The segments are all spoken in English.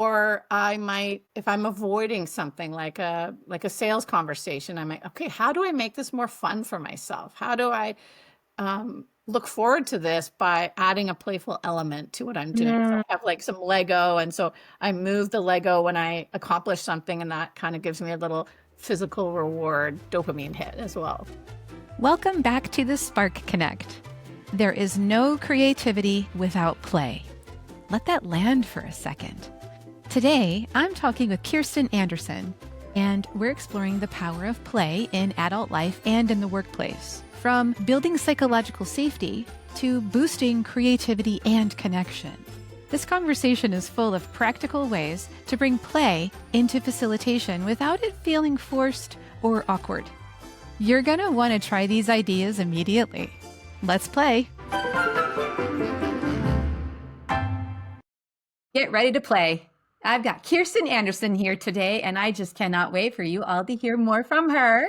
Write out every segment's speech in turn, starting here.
Or I might, if I'm avoiding something like a sales conversation, I might, okay, how do I make this more fun for myself? How do I look forward to this by adding a playful element to what I'm doing? So I have like some Lego, and so I move the Lego when I accomplish something, and that kind of gives me a little physical reward, dopamine hit as well. Welcome back to the Spark Connect. There is no creativity without play. Let that land for a second. Today, I'm talking with Kirsten Anderson, and we're exploring the power of play in adult life and in the workplace, from building psychological safety to boosting creativity and connection. This conversation is full of practical ways to bring play into facilitation without it feeling forced or awkward. You're going to want to try these ideas immediately. Let's play. Get ready to play. I've got Kirsten Anderson here today, and I just cannot wait for you all to hear more from her.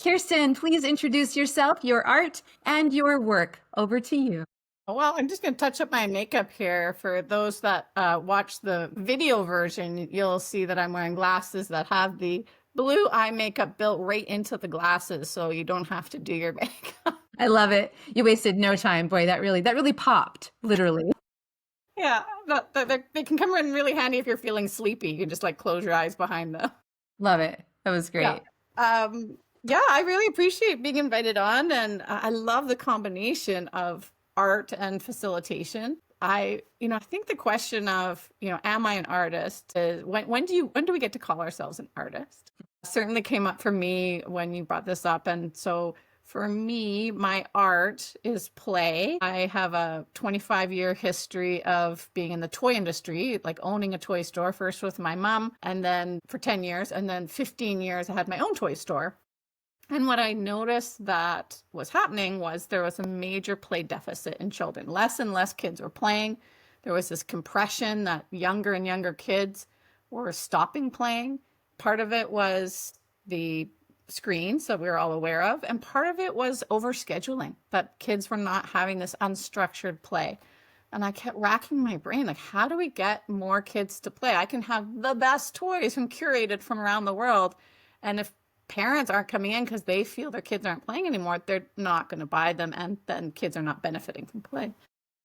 Kirsten, please introduce yourself, your art, and your work. Over to you. Well, I'm just going to touch up my makeup here. For those that watch the video version, you'll see that I'm wearing glasses that have the blue eye makeup built right into the glasses, so you don't have to do your makeup. I love it. You wasted no time. Boy, that really popped, literally. Yeah, they can come in really handy if you're feeling sleepy. You can just like close your eyes behind them. Love it. That was great. Yeah, I really appreciate being invited on, and I love the combination of art and facilitation. I think the question of, am I an artist is when do we get to call ourselves an artist? Certainly came up for me when you brought this up, and so for me, my art is play. I have a 25-year history of being in the toy industry, like owning a toy store, first with my mom, and then for 10 years, and then 15 years I had my own toy store. And what I noticed that was happening was there was a major play deficit in children. Less and less kids were playing. There was this compression that younger and younger kids were stopping playing. Part of it was the screens that we were all aware of, and part of it was overscheduling, that kids were not having this unstructured play. And I kept racking my brain, like, how do we get more kids to play? I can have the best toys and curated from around the world, and if parents aren't coming in because they feel their kids aren't playing anymore, they're not going to buy them, and then kids are not benefiting from play.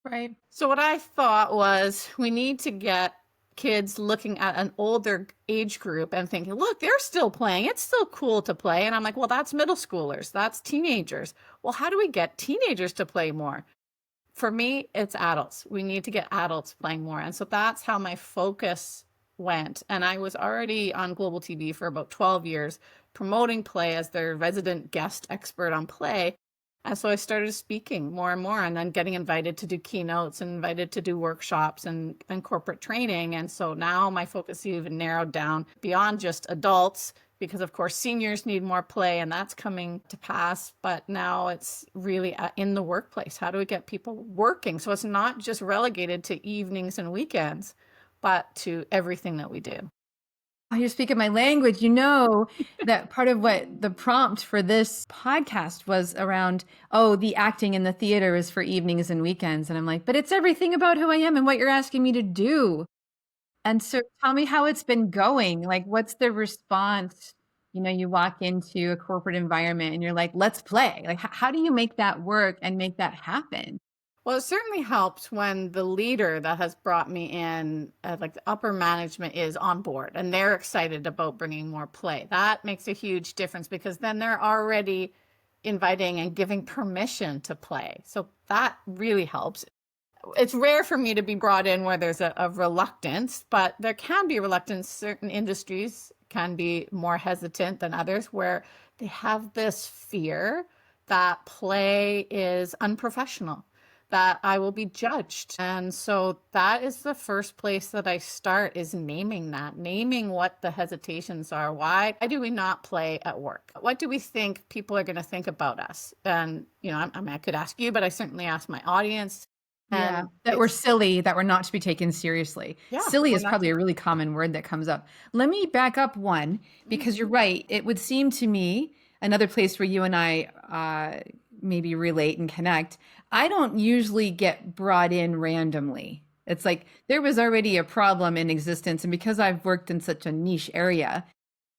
Right. So what I thought was, we need to get kids looking at an older age group and thinking, look, they're still playing. It's still cool to play. And I'm like, well, that's middle schoolers. That's teenagers. Well, how do we get teenagers to play more? For me, it's adults. We need to get adults playing more. And so that's how my focus went. And I was already on global TV for about 12 years, promoting play as their resident guest expert on play. And so I started speaking more and more, and then getting invited to do keynotes and invited to do workshops and corporate training. And so now my focus even narrowed down beyond just adults, because of course seniors need more play, and that's coming to pass. But now it's really in the workplace. How do we get people working? So it's not just relegated to evenings and weekends, but to everything that we do. Oh, you're speaking my language. You know that part of what the prompt for this podcast was around, the acting in the theater is for evenings and weekends. And I'm like, but it's everything about who I am and what you're asking me to do. And so tell me how it's been going. Like, what's the response? You walk into a corporate environment and you're like, let's play. Like, how do you make that work and make that happen? Well, it certainly helps when the leader that has brought me in, like the upper management, is on board and they're excited about bringing more play. That makes a huge difference, because then they're already inviting and giving permission to play. So that really helps. It's rare for me to be brought in where there's a reluctance, but there can be reluctance. Certain industries can be more hesitant than others, where they have this fear that play is unprofessional, that I will be judged. And so that is the first place that I start, is naming what the hesitations are. Why do we not play at work? What do we think people are going to think about us? And, I could ask you, but I certainly ask my audience. Yeah, that we're silly, that we're not to be taken seriously. Yeah, silly is probably a really common word that comes up. Let me back up one, because you're right. It would seem to me, another place where you and I maybe relate and connect, I don't usually get brought in randomly. It's like there was already a problem in existence. And because I've worked in such a niche area,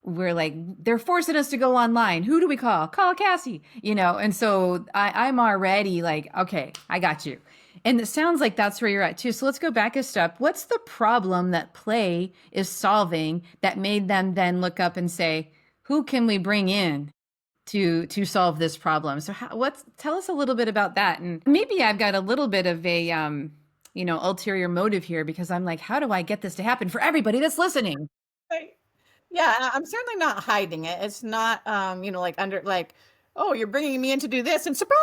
we're like, they're forcing us to go online. Who do we call? Call Kassy, And so I'm already like, okay, I got you. And it sounds like that's where you're at too. So let's go back a step. What's the problem that play is solving that made them then look up and say, who can we bring in to solve this problem? So tell us a little bit about that. And maybe I've got a little bit of a ulterior motive here because I'm like, how do I get this to happen for everybody that's listening? Right. Yeah, and I'm certainly not hiding it. It's not, like oh, you're bringing me in to do this and surprise,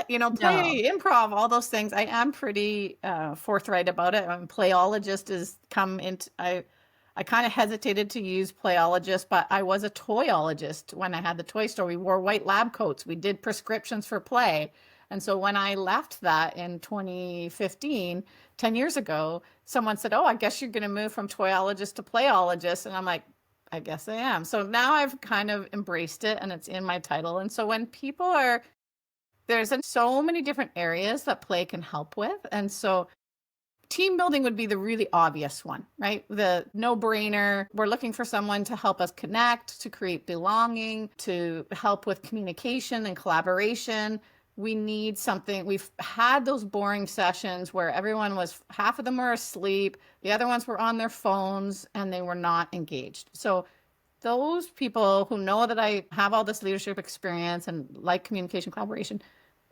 No. play, improv, all those things. I am pretty forthright about it. Playologist is come into, I kind of hesitated to use playologist, but I was a toyologist when I had the toy store. We wore white lab coats. We did prescriptions for play. And so when I left that in 2015, 10 years ago, someone said, "Oh, I guess you're going to move from toyologist to playologist." And I'm like, I guess I am. So now I've kind of embraced it and it's in my title. And so when people there's so many different areas that play can help with. And so team building would be the really obvious one, right? The no-brainer. We're looking for someone to help us connect, to create belonging, to help with communication and collaboration. We need something. We've had those boring sessions where everyone was, half of them were asleep, the other ones were on their phones, and they were not engaged. So those people who know that I have all this leadership experience and like communication collaboration,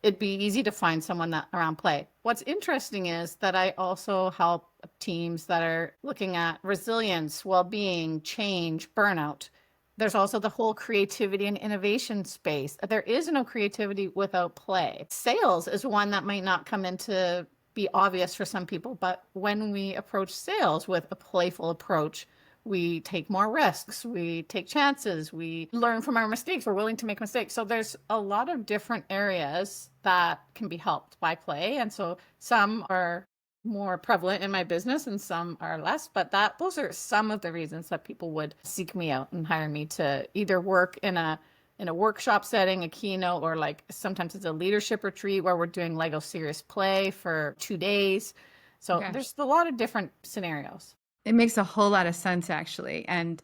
it'd be easy to find someone that around play. What's interesting is that I also help teams that are looking at resilience, well-being, change, burnout. There's also the whole creativity and innovation space. There is no creativity without play. Sales is one that might not come into be obvious for some people, but when we approach sales with a playful approach, we take more risks, we take chances, we learn from our mistakes, we're willing to make mistakes. So there's a lot of different areas that can be helped by play. And so some are more prevalent in my business and some are less, but those are some of the reasons that people would seek me out and hire me to either work in a workshop setting, a keynote, or like sometimes it's a leadership retreat where we're doing Lego serious play for 2 days. So Gosh. there's a lot of different scenarios. It makes a whole lot of sense, actually. And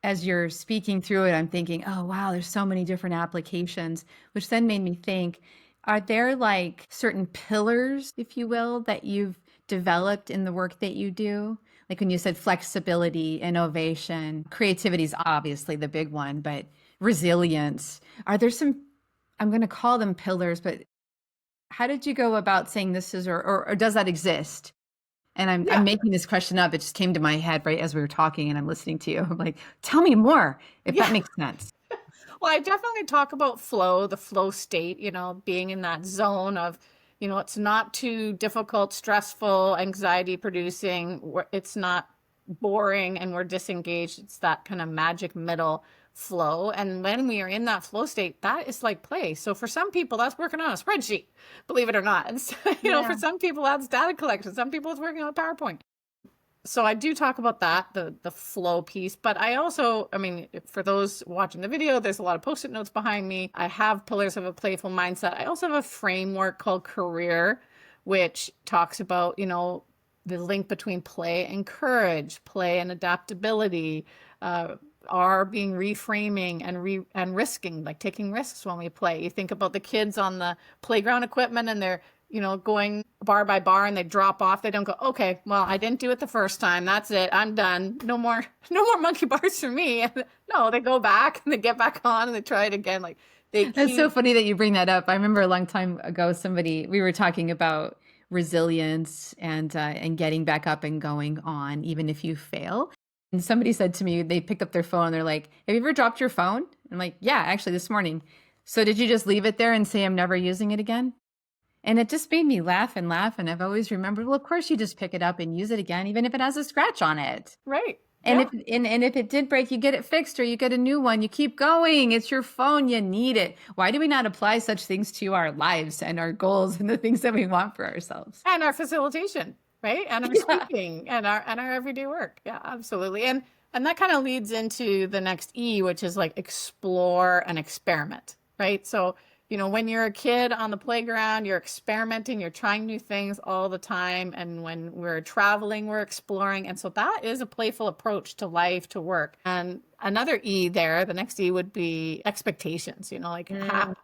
as you're speaking through it, I'm thinking, oh, wow, there's so many different applications, which then made me think, are there like certain pillars, if you will, that you've developed in the work that you do? Like when you said flexibility, innovation, creativity is obviously the big one, but resilience. Are there some, I'm going to call them pillars, but how did you go about saying this is, or does that exist? And I'm Yeah. making this question up. It just came to my head right as we were talking and I'm listening to you. I'm like, tell me more, if that Yeah. makes sense. Well, I definitely talk about flow, the flow state, being in that zone of, it's not too difficult, stressful, anxiety producing. It's not boring and we're disengaged. It's that kind of magic middle flow. And when we are in that flow state, that is like play. So for some people, that's working on a spreadsheet, believe it or not. And so, for Yeah. some people, that's data collection. Some people, it's working on a PowerPoint. So I do talk about that, the flow piece, but I also, for those watching the video, there's a lot of post-it notes behind me. I have pillars of a playful mindset. I also have a framework called Career, which talks about, the link between play and courage, play and adaptability, are being reframing and risking, like taking risks when we play. You think about the kids on the playground equipment and they're going bar by bar and they drop off. They don't go, okay, well, I didn't do it the first time. That's it. I'm done. No more, no more monkey bars for me. No, they go back and they get back on and they try it again. Like they That's so keep, funny that you bring that up. I remember a long time ago, we were talking about resilience and getting back up and going on, even if you fail. And somebody said to me, they picked up their phone and they're like, have you ever dropped your phone? I'm like, yeah, actually this morning. So did you just leave it there and say, I'm never using it again? And it just made me laugh and laugh. And I've always remembered, well, of course you just pick it up and use it again, even if it has a scratch on it. right. And Yeah. if it did break, you get it fixed or you get a new one. You keep going. It's your phone. You need it. Why do we not apply such things to our lives and our goals and the things that we want for ourselves? And our facilitation, right? And our Yeah. speaking and our everyday work. Yeah, absolutely. And that kind of leads into the next E, which is like explore and experiment, right? So, when you're a kid on the playground, you're experimenting, you're trying new things all the time. And when we're traveling, we're exploring. And so that is a playful approach to life, to work. And another E there, the next E would be expectations. Like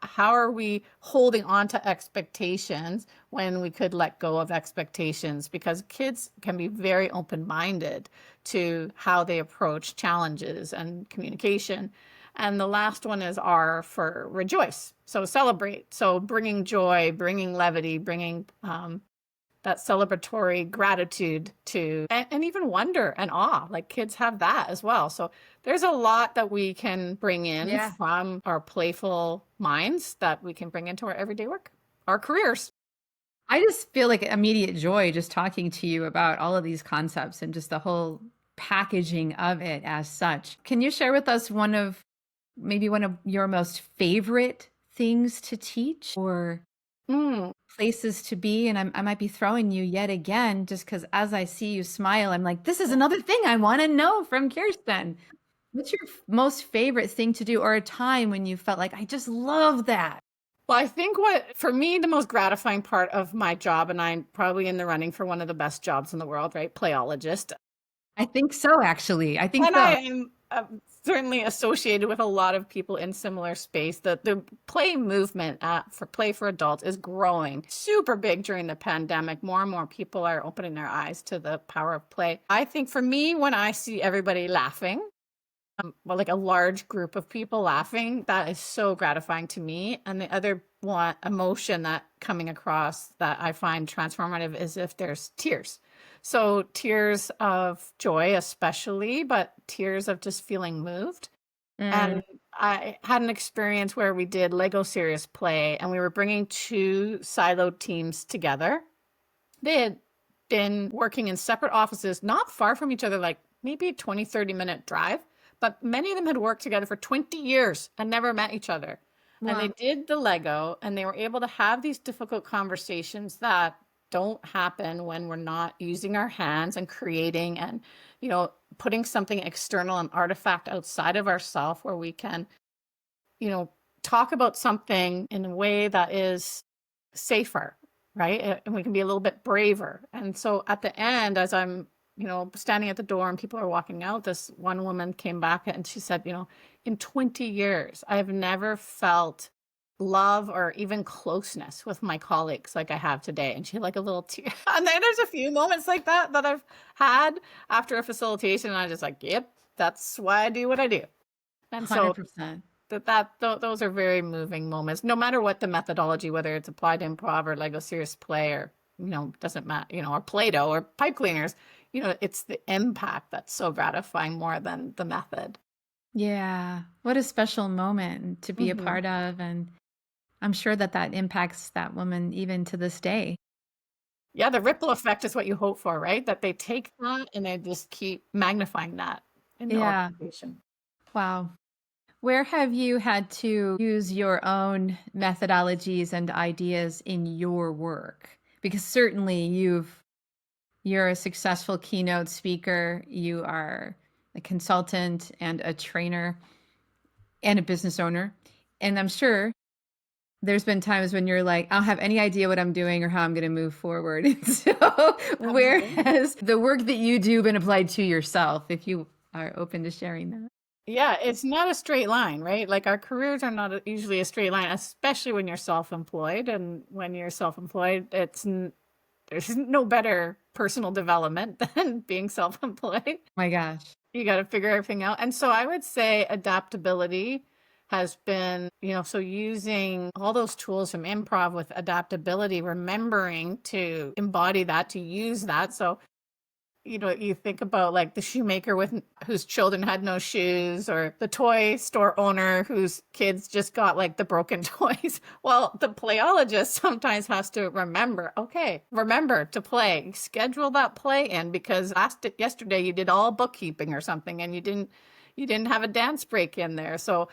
how are we holding on to expectations when we could let go of expectations? Because kids can be very open-minded to how they approach challenges and communication. And the last one is R for rejoice. So celebrate. So bringing joy, bringing levity, bringing that celebratory gratitude to, and even wonder and awe. Like kids have that as well. So there's a lot that we can bring in from our playful minds that we can bring into our everyday work, our careers. I just feel like immediate joy just talking to you about all of these concepts and just the whole packaging of it as such. Can you share with us maybe one of your most favorite things to teach or places to be? And I might be throwing you yet again, just because as I see you smile, I'm like, this is another thing I want to know from Kirsten. What's your most favorite thing to do, or a time when you felt like, I just love that? Well, I think for me, the most gratifying part of my job, and I'm probably in the running for one of the best jobs in the world, right? Playologist. I think so, actually. I think And so. I am certainly associated with a lot of people in similar space. The play movement for Play for Adults is growing super big during the pandemic. More and more people are opening their eyes to the power of play. I think for me, when I see everybody laughing, well, like a large group of people laughing, that is so gratifying to me. And the other one emotion that coming across that I find transformative is if there's tears. So tears of joy, especially, but tears of just feeling moved. And I had an experience where we did Lego Serious Play, and we were bringing two siloed teams together. They had been working in separate offices, not far from each other, like maybe a 20, 30-minute drive. But many of them had worked together for 20 years and never met each other. Wow. And they did the Lego, and they were able to have these difficult conversations that don't happen when we're not using our hands and creating and, putting something external, an artifact outside of ourselves where we can, talk about something in a way that is safer, right? And we can be a little bit braver. And so at the end, as I'm standing at the door and people are walking out, this one woman came back and she said, in 20 years, I've never felt love or even closeness with my colleagues like I have today. And she had like a little tear. And then there's a few moments like that I've had after a facilitation. And I just like, yep, that's why I do what I do. And 100%. So those are very moving moments, no matter what the methodology, whether it's applied improv or Lego Serious Play or, doesn't matter, or Play-Doh or pipe cleaners. It's the impact that's so gratifying more than the method. Yeah. What a special moment to be a part of. And I'm sure that impacts that woman even to this day. Yeah, the ripple effect is what you hope for, right? That they take that and they just keep magnifying that in the organization. Wow. Where have you had to use your own methodologies and ideas in your work? Because certainly you're a successful keynote speaker. You are a consultant and a trainer and a business owner. And I'm sure there's been times when you're like, I don't have any idea what I'm doing or how I'm going to move forward. And so where has the work that you do been applied to yourself, if you are open to sharing that? Yeah, it's not a straight line, right? Like our careers are not usually a straight line, especially when you're self-employed. And when you're self-employed, there's no better personal development than being self-employed. My gosh. You got to figure everything out. And so I would say adaptability has been, so using all those tools from improv with adaptability, remembering to embody that, to use that. So, you think about like the shoemaker whose children had no shoes, or the toy store owner whose kids just got like the broken toys. Well, the playologist sometimes has to remember to play, schedule that play in, because yesterday you did all bookkeeping or something and you didn't have a dance break in there. So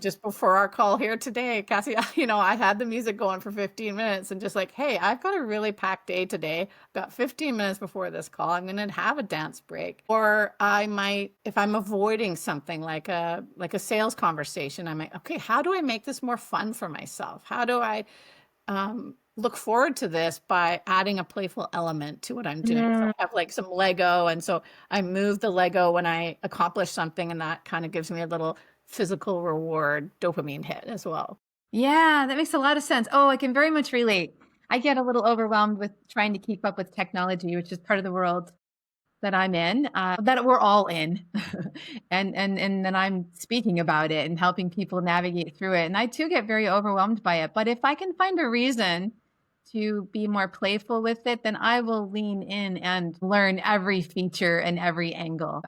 just before our call here today, Kassy, I had the music going for 15 minutes and just like, hey, I've got a really packed day today. I've got 15 minutes before this call. I'm going to have a dance break. Or I might, if I'm avoiding something like a sales conversation, I might, okay, how do I make this more fun for myself? How do I look forward to this by adding a playful element to what I'm doing? So I have like some Lego, and so I move the Lego when I accomplish something, and that kind of gives me a little physical reward dopamine hit as well. Yeah, that makes a lot of sense. Oh, I can very much relate. I get a little overwhelmed with trying to keep up with technology, which is part of the world that I'm in, that we're all in, and then I'm speaking about it and helping people navigate through it. And I too get very overwhelmed by it. But if I can find a reason to be more playful with it, then I will lean in and learn every feature and every angle.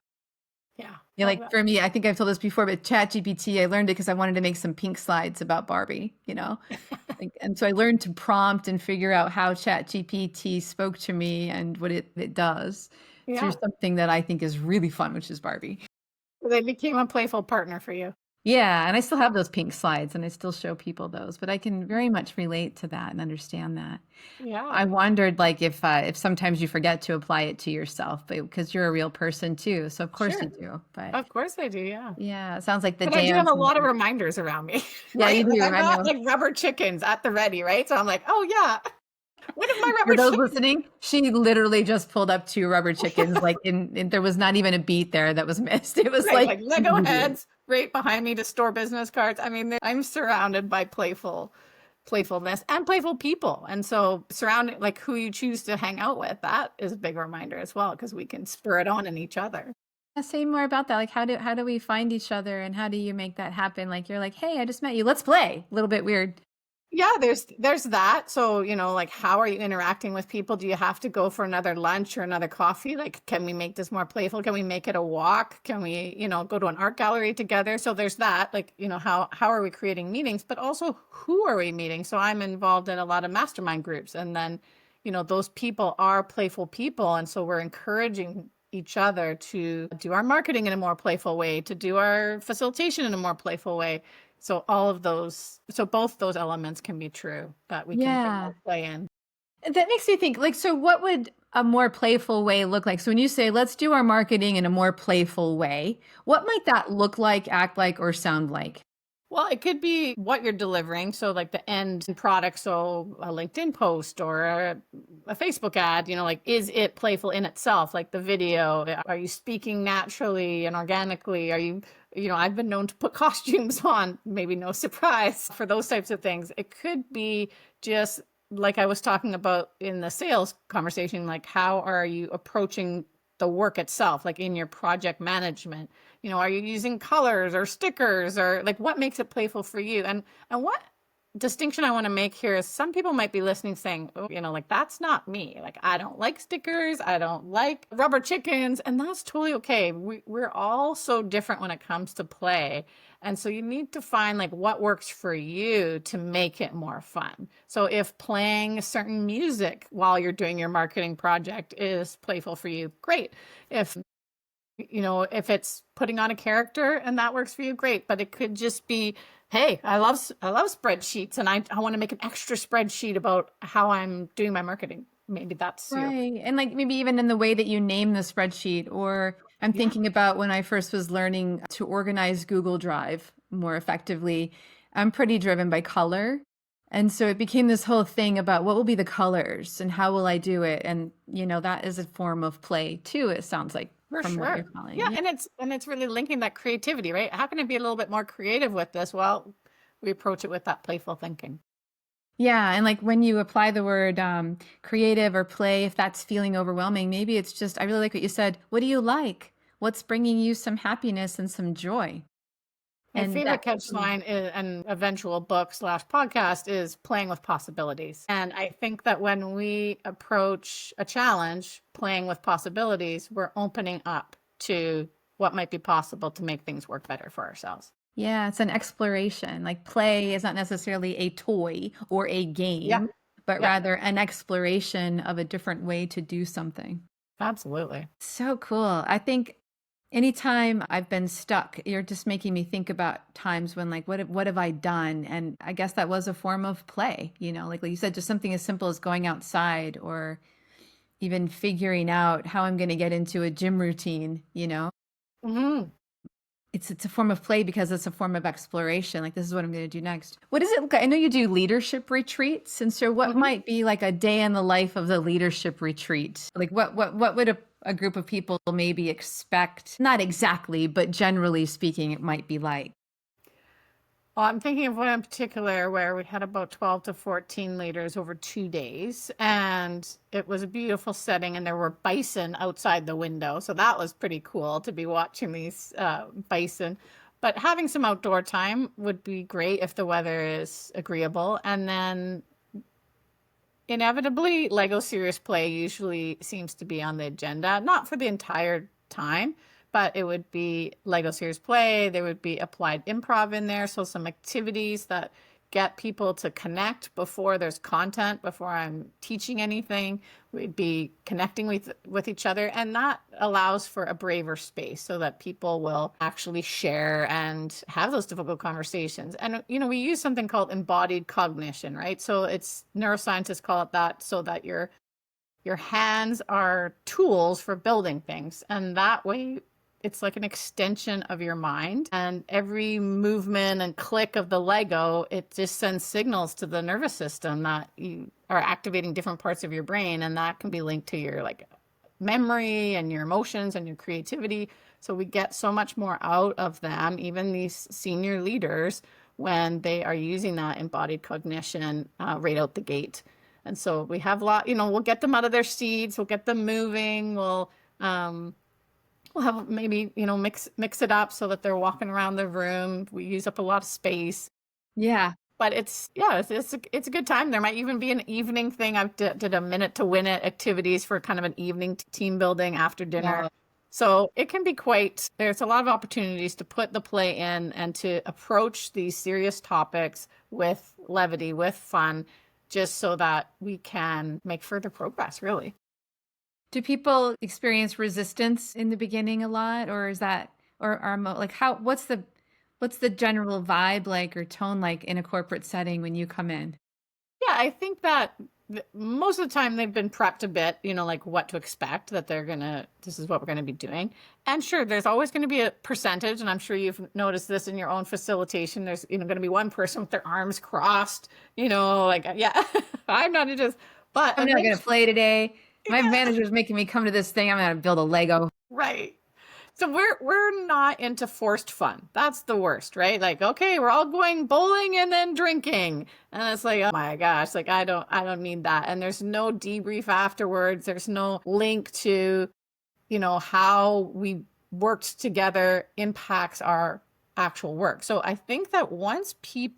Yeah. Yeah, Love like that. for me, I think I've told this before, but ChatGPT, I learned it because I wanted to make some pink slides about Barbie, and so I learned to prompt and figure out how ChatGPT spoke to me and what it does through Yeah. something that I think is really fun, which is Barbie. They became a playful partner for you. Yeah, and I still have those pink slides and I still show people those, but I can very much relate to that and understand that. Yeah. I wondered like if sometimes you forget to apply it to yourself, but because you're a real person too, so of course you Sure. do. But Of course I do. Yeah. yeah, it sounds like the But I do have dance a and lot of reminders around me, yeah, you right? Like do. I've I got know. like rubber chickens at the ready, right? So I'm like, oh yeah, when is my For rubber those chicken? listening, she literally just pulled up two rubber chickens, like there was not even a beat there that was missed. It was Right, like like Lego immediate. heads right behind me to store business cards. I mean, I'm surrounded by playfulness and playful people. And so surrounding like who you choose to hang out with, that is a big reminder as well, because we can spur it on in each other. Say more about that. Like how do we find each other and how do you make that happen? Like you're like, hey, I just met you. Let's play. A little bit weird. Yeah, there's that. So, like how are you interacting with people? Do you have to go for another lunch or another coffee? Like, can we make this more playful? Can we make it a walk? Can we, go to an art gallery together? So there's that. Like, how are we creating meetings? But also who are we meeting? So I'm involved in a lot of mastermind groups. And then, those people are playful people. And so we're encouraging each other to do our marketing in a more playful way, to do our facilitation in a more playful way. So both those elements can be true that we can bring Yeah. more play in. That makes me think, like, so what would a more playful way look like? So when you say, let's do our marketing in a more playful way, what might that look like, act like, or sound like? Well, it could be what you're delivering. So like the end product. So a LinkedIn post or a Facebook ad, like, is it playful in itself? Like the video, are you speaking naturally and organically? Are you, I've been known to put costumes on, maybe no surprise for those types of things. It could be just like I was talking about in the sales conversation, like how are you approaching the work itself, like in your project management? Are you using colors or stickers, or like what makes it playful for you? And what distinction I want to make here is some people might be listening saying, oh, like that's not me. Like I don't like stickers, I don't like rubber chickens, and that's totally okay. We're all so different when it comes to play. And so you need to find like what works for you to make it more fun. So if playing certain music while you're doing your marketing project is playful for you, great. If it's putting on a character and that works for you, great. But it could just be, hey, I love spreadsheets, and I want to make an extra spreadsheet about how I'm doing my marketing. Maybe that's your, Right. And like maybe even in the way that you name the spreadsheet, or I'm yeah, thinking about when I first was learning to organize Google Drive more effectively. I'm pretty driven by color. And so it became this whole thing about what will be the colors and how will I do it? And, that is a form of play too, it sounds like for from what you're sure. telling. Yeah, Yeah. and it's really linking that creativity, right? How can I be a little bit more creative with this? Well, we approach it with that playful thinking. Yeah, and like when you apply the word creative or play, if that's feeling overwhelming, maybe it's just, I really like what you said. What do you like? What's bringing you some happiness and some joy? My And favorite that, catch line is, and eventual book/podcast is playing with possibilities. And I think that when we approach a challenge, playing with possibilities, we're opening up to what might be possible to make things work better for ourselves. yeah, it's an exploration. Like play is not necessarily a toy or a Yeah. game, but Yeah. rather an exploration of a different way to do something. Absolutely. So cool. I think Anytime I've been stuck, you're just making me think about times when like what have I done? And I guess that was a form of play, like you said, just something as simple as going outside or even figuring out how I'm going to get into a gym routine. Mhm. It's a form of play because it's a form of exploration. Like this is what I'm going to do next. What is it? I know you do leadership retreats, and so what Mhm. might be like a day in the life of the leadership retreat? Like what would a group of people maybe expect? Not exactly, but generally speaking, it might be like. Well, I'm thinking of one in particular where we had about 12 to 14 leaders over 2 days, and it was a beautiful setting, and there were bison outside the window. So that was pretty cool to be watching these bison. But having some outdoor time would be great if the weather is agreeable. And then inevitably, Lego serious play usually seems to be on the agenda, not for the entire time, but it would be Lego serious play. There would be applied improv in there. So some activities that get people to connect before there's content, before I'm teaching anything. We'd be connecting with each other, and that allows for a braver space so that people will actually share and have those difficult conversations. And we use something called embodied cognition, right? So it's neuroscientists call it that, so that your hands are tools for building things, and that way it's like an extension of your mind, and every movement and click of the Lego, it just sends signals to the nervous system that you are activating different parts of your brain, and that can be linked to your like memory and your emotions and your creativity. So we get so much more out of them, even these senior leaders, when they are using that embodied cognition right out the gate. And so we have a lot, we'll get them out of their seats, we'll get them moving, we'll have maybe, mix it up so that they're walking around the room. We use up a lot of space. Yeah. But it's a good time. There might even be an evening thing. I did a minute to win it activities for kind of an evening team building after dinner. Wow. So it can be there's a lot of opportunities to put the play in and to approach these serious topics with levity, with fun, just so that we can make further progress, really. Do people experience resistance in the beginning a lot, or is that, or are like how? What's the general vibe like or tone like in a corporate setting when you come in? Yeah, I think that most of the time they've been prepped a bit, like what to expect, that this is what we're going to be doing. And sure, there's always going to be a percentage, and I'm sure you've noticed this in your own facilitation. There's, going to be one person with their arms crossed, like, yeah, I'm not just, but I'm not going to play today. My manager's making me come to this thing. I'm going to build a Lego. right. So we're not into forced fun. That's the worst, right? Like, okay, we're all going bowling and then drinking. And it's like, oh my gosh, like I don't need that. And there's no debrief afterwards. There's no link to, how we worked together impacts our actual work. So I think that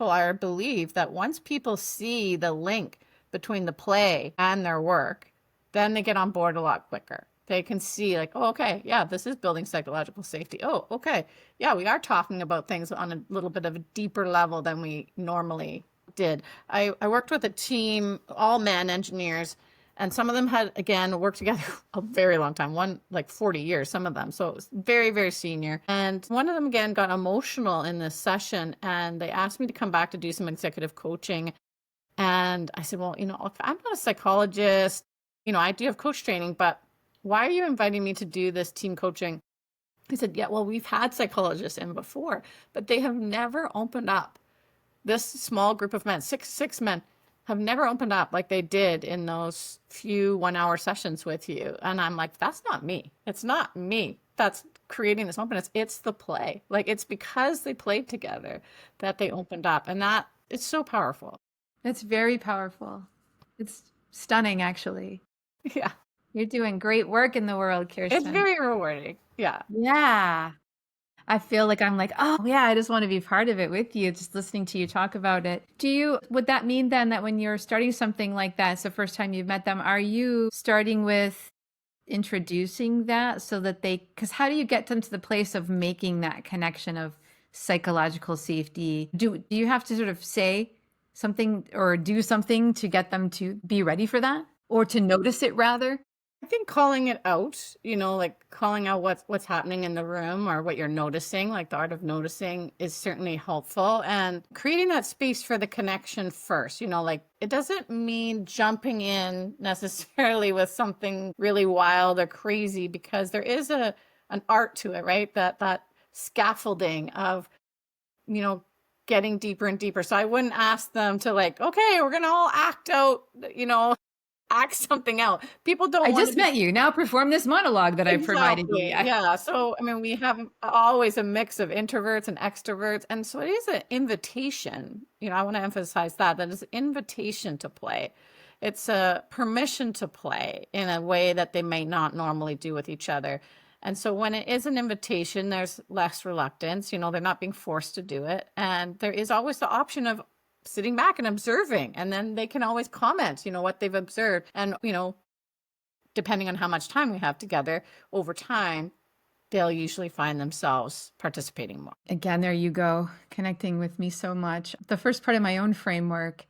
I believe that once people see the link between the play and their work, then they get on board a lot quicker. They can see like, oh, okay, yeah, this is building psychological safety. Oh, okay. Yeah, we are talking about things on a little bit of a deeper level than we normally did. I worked with a team, all men engineers, and some of them had, again, worked together a very long time, one like 40 years, some of them. So it was very, very senior. And one of them, again, got emotional in this session, and they asked me to come back to do some executive coaching. And I said, well, I'm not a psychologist. I do have coach training, but why are you inviting me to do this team coaching? He said, yeah, well, we've had psychologists in before, but they have never opened up. This small group of men, six men, have never opened up like they did in those few 1 hour sessions with you. And I'm like, that's not me. It's not me. That's creating this openness. It's the play. Like it's because they played together that they opened up. And that it's so powerful. It's very powerful. It's stunning, actually. Yeah. You're doing great work in the world, It's Kirsten. very rewarding. Yeah. Yeah. I feel like I'm like, oh, yeah, I just want to be part of it with you, just listening to you talk about it. Would that mean then that when you're starting something like that, it's the first time you've met them, are you starting with introducing that so that because how do you get them to the place of making that connection of psychological safety? Do you have to sort of say something or do something to get them to be ready for that or to notice it rather? I think calling it out, like calling out what's happening in the room or what you're noticing, like the art of noticing is certainly helpful. And creating that space for the connection first, like it doesn't mean jumping in necessarily with something really wild or crazy, because there is an art to it, right? That scaffolding of, you know, getting deeper and deeper. So I wouldn't ask them to like, okay, we're gonna all act out, act something out. People don't I want to just be. met you. Now perform this monologue that I've provided you. Exactly. Yeah. Yeah. So, I mean, we have always a mix of introverts and extroverts. And so it is an invitation. I want to emphasize that it's an invitation to play. It's a permission to play in a way that they may not normally do with each other. And so when it is an invitation, there's less reluctance. They're not being forced to do it. And there is always the option of sitting back and observing. And then they can always comment, what they've observed. And, depending on how much time we have together over time, they'll usually find themselves participating more. Again, there you go, connecting with me so much. The first part of my own framework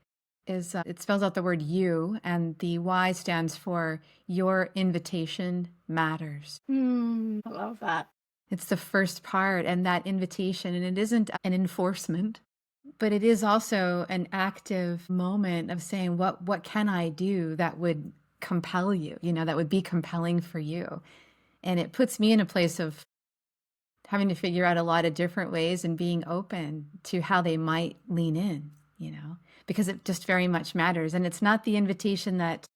is it spells out the word you, and the Y stands for your invitation matters. I love that. It's the first part, and that invitation, and it isn't an enforcement, but it is also an active moment of saying, what can I do that would compel you, that would be compelling for you? And it puts me in a place of having to figure out a lot of different ways and being open to how they might lean in, because it just very much matters. And it's not the invitation that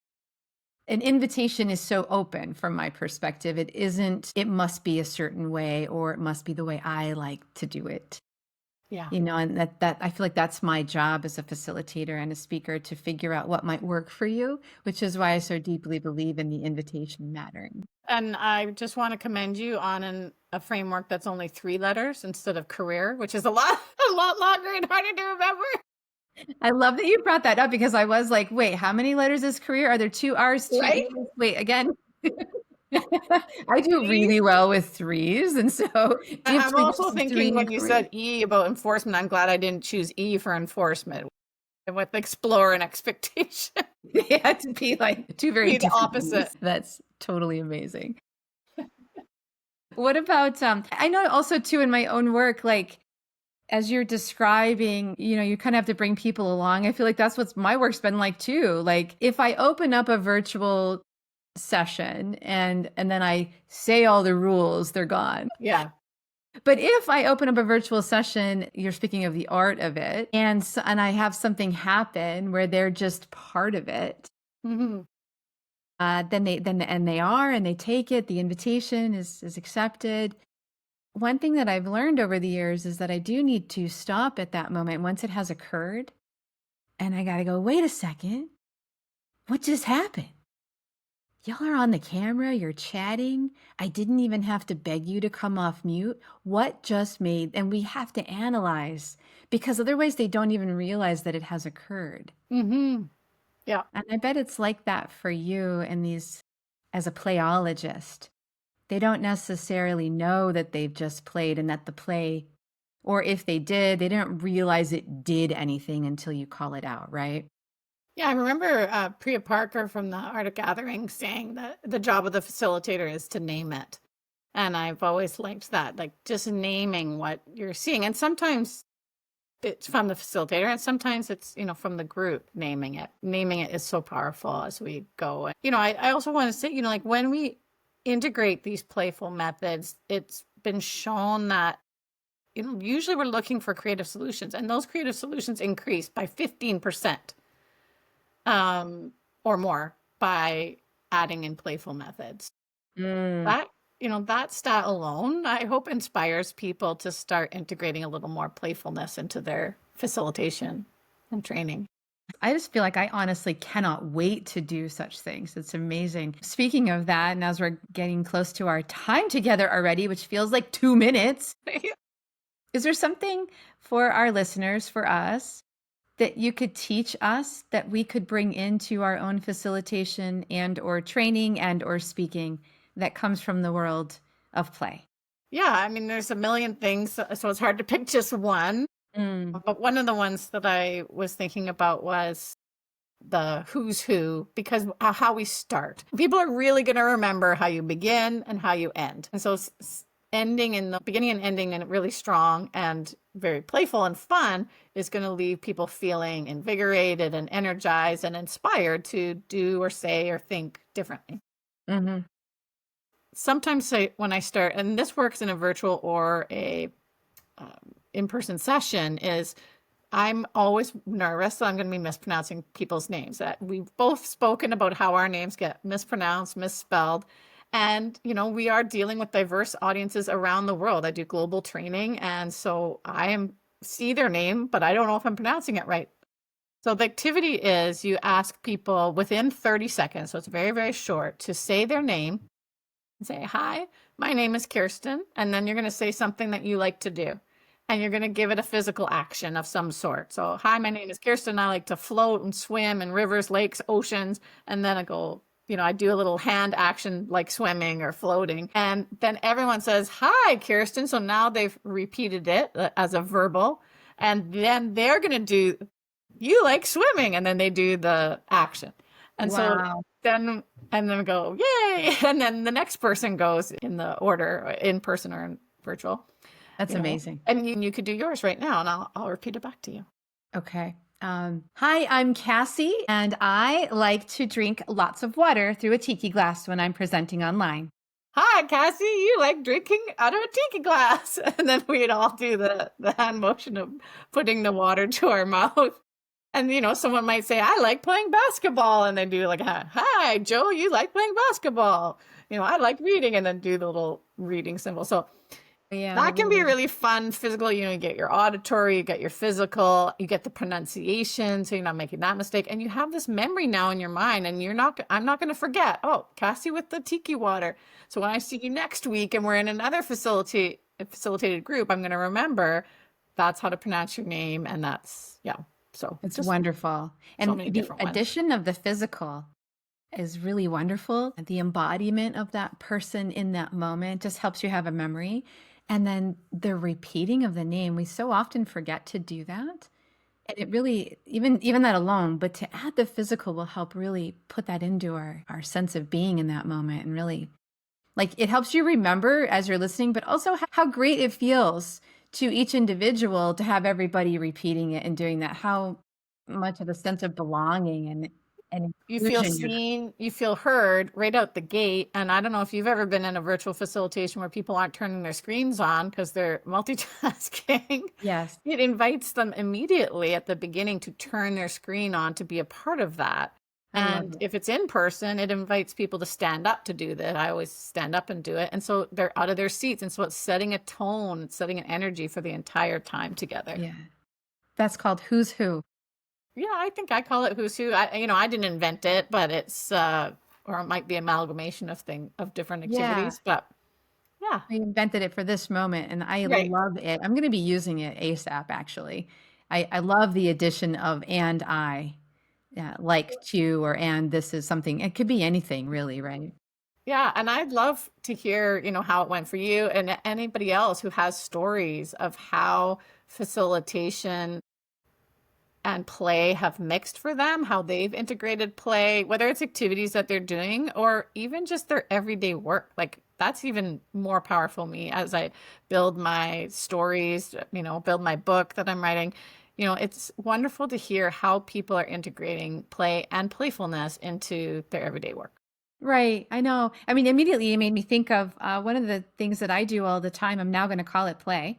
an invitation is so open from my perspective. It isn't, it must be a certain way, or it must be the way I like to do it. Yeah. And that I feel like that's my job as a facilitator and a speaker, to figure out what might work for you, which is why I so deeply believe in the invitation mattering. And I just want to commend you on a framework that's only 3 letters instead of career, which is a lot longer and harder to remember. I love that you brought that up, because I was like, wait, how many letters is career? Are there 2 R's, 2 Right? E's? Wait, again. I do really well with 3s. And so I'm also 3 thinking when you career. said E about enforcement, I'm glad I didn't choose E for enforcement with explore and expectation. They had to be like 2 very Be the different opposite. E's. That's totally amazing. What about, I know also too in my own work, like as you're describing, you kind of have to bring people along. I feel like that's what my work's been like too. Like if I open up a virtual session and then I say all the rules, they're gone. Yeah. But if I open up a virtual session, you're speaking of the art of it, and I have something happen where they're just part of it. Mm-hmm. Then they take it. The invitation is accepted. One thing that I've learned over the years is that I do need to stop at that moment once it has occurred, and I got to go, wait a second, what just happened? Y'all are on the camera, you're chatting. I didn't even have to beg you to come off mute. What just made, and we have to analyze, because otherwise they don't even realize that it has occurred. Mm-hmm. Yeah. And I bet it's like that for you and these, as a playologist. They don't necessarily know that they've just played and that the play, or if they did, they didn't realize it did anything until you call it out, right? Yeah, I remember Priya Parker from the Art of Gathering saying that the job of the facilitator is to name it. And I've always liked that, like just naming what you're seeing. And sometimes it's from the facilitator, and sometimes it's, from the group naming it. Naming it is so powerful as we go. I also want to say, like when we integrate these playful methods, it's been shown that usually we're looking for creative solutions, and those creative solutions increase by 15% or more by adding in playful methods. That that stat alone, I hope, inspires people to start integrating a little more playfulness into their facilitation and training. I just feel like I honestly cannot wait to do such things. It's amazing. Speaking of that, and as we're getting close to our time together already, which feels like 2 minutes, is there something for our listeners, for us, that you could teach us that we could bring into our own facilitation and or training and or speaking that comes from the world of play? Yeah, I mean, there's a million things, so it's hard to pick just one. But one of the ones that I was thinking about was the who's who because how we start. People are really going to remember how you begin and how you end. And so ending in the beginning and ending and really strong and very playful and fun is going to leave people feeling invigorated and energized and inspired to do or say or think differently. Mm-hmm. Sometimes when I start, and this works in a virtual or a in-person session, is I'm always nervous that I'm going to be mispronouncing people's names. That we've both spoken about how our names get mispronounced, misspelled. And, we are dealing with diverse audiences around the world. I do global training. And so see their name, but I don't know if I'm pronouncing it right. So the activity is you ask people within 30 seconds, so it's very, very short, to say their name and say, hi, my name is Kirsten. And then you're going to say something that you like to do. And you're going to give it a physical action of some sort. So, hi, my name is Kirsten. I like to float and swim in rivers, lakes, oceans. And then I go, I do a little hand action like swimming or floating. And then everyone says, hi, Kirsten. So now they've repeated it as a verbal. And then they're going to do, you like swimming. And then they do the action. And Wow. so then, and then go, yay. And then the next person goes in the order, in person or in virtual. That's amazing. And you could do yours right now, and I'll repeat it back to you. Okay. Hi, I'm Kassy, and I like to drink lots of water through a tiki glass when I'm presenting online. Hi, Kassy, you like drinking out of a tiki glass. And then we'd all do the hand motion of putting the water to our mouth. And, someone might say, I like playing basketball. And they do like, hi, Joe, you like playing basketball. I like reading, and then do the little reading symbol. So Yeah, that can be really fun, physical. You get your auditory, you get your physical, you get the pronunciation, so you're not making that mistake. And you have this memory now in your mind, and I'm not going to forget, oh, Kassy with the tiki water. So when I see you next week and we're in another facilitated group, I'm going to remember that's how to pronounce your name. And that's, yeah. So it's wonderful. And the addition of the physical is really wonderful. The embodiment of that person in that moment just helps you have a memory. And then the repeating of the name, we so often forget to do that. And it really, even that alone, but to add the physical will help really put that into our sense of being in that moment. And really, like, it helps you remember as you're listening, but also how great it feels to each individual to have everybody repeating it and doing that. How much of a sense of belonging and you feel seen, you feel heard right out the gate. And I don't know if you've ever been in a virtual facilitation where people aren't turning their screens on because they're multitasking. Yes. It invites them immediately at the beginning to turn their screen on to be a part of that. And if it's in person, it invites people to stand up to do that. I always stand up and do it. And so they're out of their seats. And so it's setting a tone, it's setting an energy for the entire time together. Yeah. That's called Who's Who. Yeah, I think I call it Who's Who. I didn't invent it, but it's, or it might be amalgamation of different activities. Yeah. But yeah. I invented it for this moment, and I love it. I'm going to be using it ASAP, actually. I love the addition of and I, like to, or and this is something. It could be anything, really, right? Yeah, and I'd love to hear, how it went for you and anybody else who has stories of how facilitation and play have mixed for them, how they've integrated play, whether it's activities that they're doing or even just their everyday work. Like, that's even more powerful me as I build my stories, build my book that I'm writing. It's wonderful to hear how people are integrating play and playfulness into their everyday work. Right. I know. I mean, immediately you made me think of one of the things that I do all the time. I'm now going to call it play.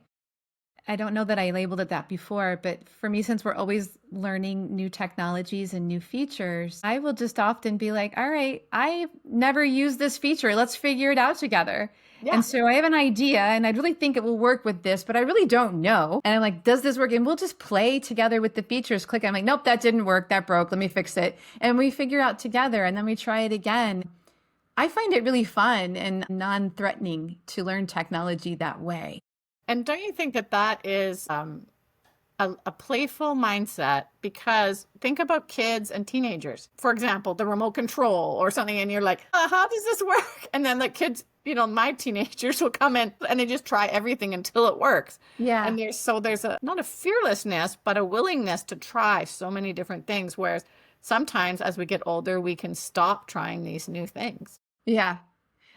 I don't know that I labeled it that before, but for me, since we're always learning new technologies and new features, I will just often be like, all right, I've never used this feature. Let's figure it out together. Yeah. And so I have an idea and I really think it will work with this, but I really don't know. And I'm like, does this work? And we'll just play together with the features. Click. I'm like, nope, that didn't work. That broke. Let me fix it. And we figure out together and then we try it again. I find it really fun and non-threatening to learn technology that way. And don't you think that is a playful mindset? Because think about kids and teenagers. For example, the remote control or something, and you're like, how does this work? And then the kids, my teenagers will come in and they just try everything until it works. Yeah. And there's not a fearlessness, but a willingness to try so many different things. Whereas sometimes as we get older, we can stop trying these new things. Yeah.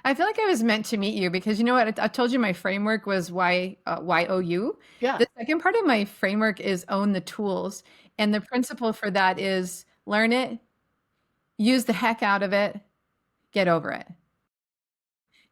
I feel like I was meant to meet you because you know what? I told you my framework was YOU. Yeah. The second part of my framework is own the tools. And the principle for that is learn it, use the heck out of it, get over it.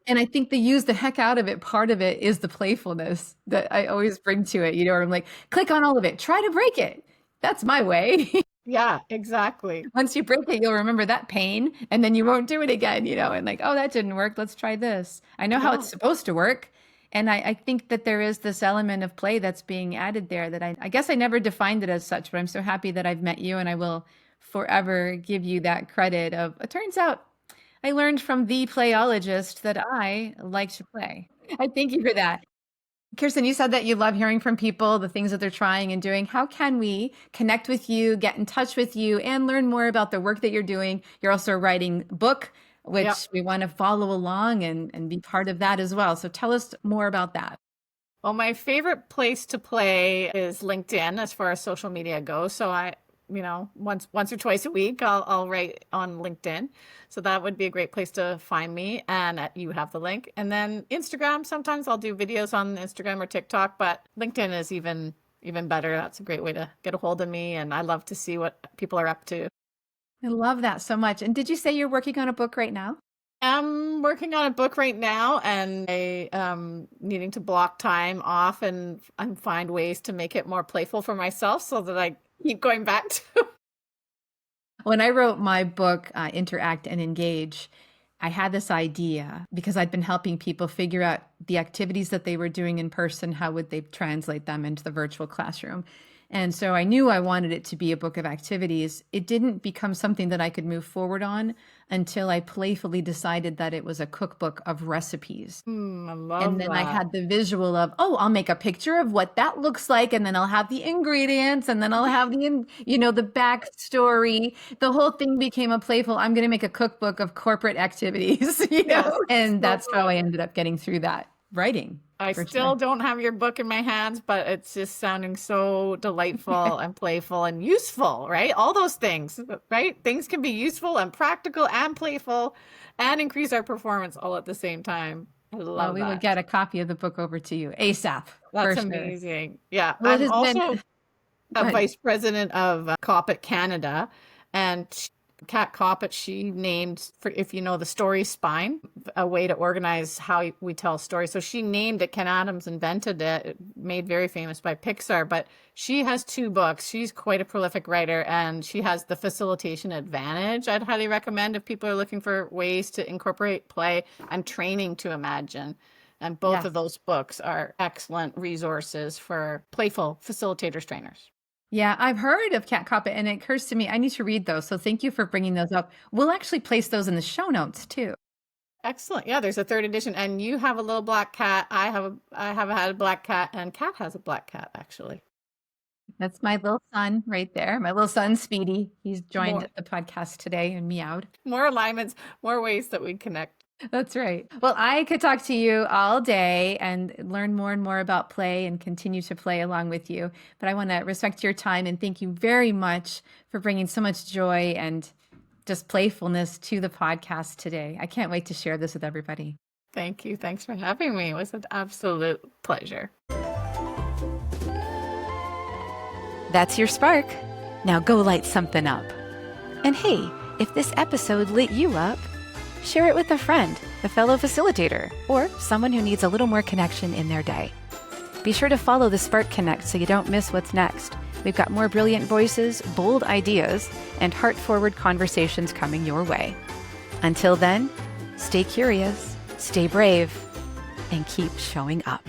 And I think the use the heck out of it, part of it is the playfulness that I always bring to it. You know, where I'm like, click on all of it, try to break it. That's my way. Yeah, exactly. Once you break it, you'll remember that pain and then you won't do it again, you know, and like, oh, that didn't work. Let's try this. I know how Yeah. it's supposed to work. And I think that there is this element of play that's being added there that I guess I never defined it as such, but I'm so happy that I've met you and I will forever give you that credit of, it turns out I learned from the playologist that I like to play. I thank you for that. Kirsten, you said that you love hearing from people, the things that they're trying and doing. How can we connect with you, get in touch with you, and learn more about the work that you're doing? You're also writing a book, which Yep. we want to follow along and be part of that as well. So tell us more about that. Well, my favorite place to play is LinkedIn as far as social media goes. So once or twice a week, I'll write on LinkedIn. So that would be a great place to find me. And you have the link. And then Instagram, sometimes I'll do videos on Instagram or TikTok, but LinkedIn is even better. That's a great way to get a hold of me. And I love to see what people are up to. I love that so much. And did you say you're working on a book right now? I'm working on a book right now, and I needing to block time off and find ways to make it more playful for myself so that I keep going back to. When I wrote my book, Interact and Engage, I had this idea because I'd been helping people figure out the activities that they were doing in person, how would they translate them into the virtual classroom. And so I knew I wanted it to be a book of activities. It didn't become something that I could move forward on until I playfully decided that it was a cookbook of recipes. I love And then I that. had the visual of, oh, I'll make a picture of what that looks like. And then I'll have the ingredients and then I'll have the backstory. The whole thing became a playful, I'm going to make a cookbook of corporate activities, Yes, and that's so how I good. ended up getting through that writing. I for still sure. don't have your book in my hands, but it's just sounding so delightful and playful and useful, right? All those things, right? Things can be useful and practical and playful and increase our performance all at the same time. I Well, love we will that. get a copy of the book over to you ASAP, for That's sure. amazing. Yeah. Well, it I'm has been, also go a ahead. vice president of Coppet Canada, and Kat Coppet, she named, for if you know the story spine, a way to organize how we tell stories. So she named it. Ken Adams invented it, made very famous by Pixar. But she has 2 books. She's quite a prolific writer, and she has the Facilitation Advantage. I'd highly recommend if people are looking for ways to incorporate play and training to imagine. And both Yes. of those books are excellent resources for playful facilitators trainers. Yeah, I've heard of Cat Coppet, and it occurs to me I need to read those. So thank you for bringing those up. We'll actually place those in the show notes too. Excellent. Yeah, there's a 3rd edition, and you have a little black cat. I have had a black cat, and Kat has a black cat actually. That's my little son right there. My little son, Speedy. He's joined More the podcast today and meowed. more alignments, more ways that we connect. That's right. Well, I could talk to you all day and learn more and more about play and continue to play along with you. But I want to respect your time and thank you very much for bringing so much joy and just playfulness to the podcast today. I can't wait to share this with everybody. Thank you. Thanks for having me. It was an absolute pleasure. That's your spark. Now go light something up. And hey, if this episode lit you up, share it with a friend, a fellow facilitator, or someone who needs a little more connection in their day. Be sure to follow the Spark Connect so you don't miss what's next. We've got more brilliant voices, bold ideas, and heart-forward conversations coming your way. Until then, stay curious, stay brave, and keep showing up.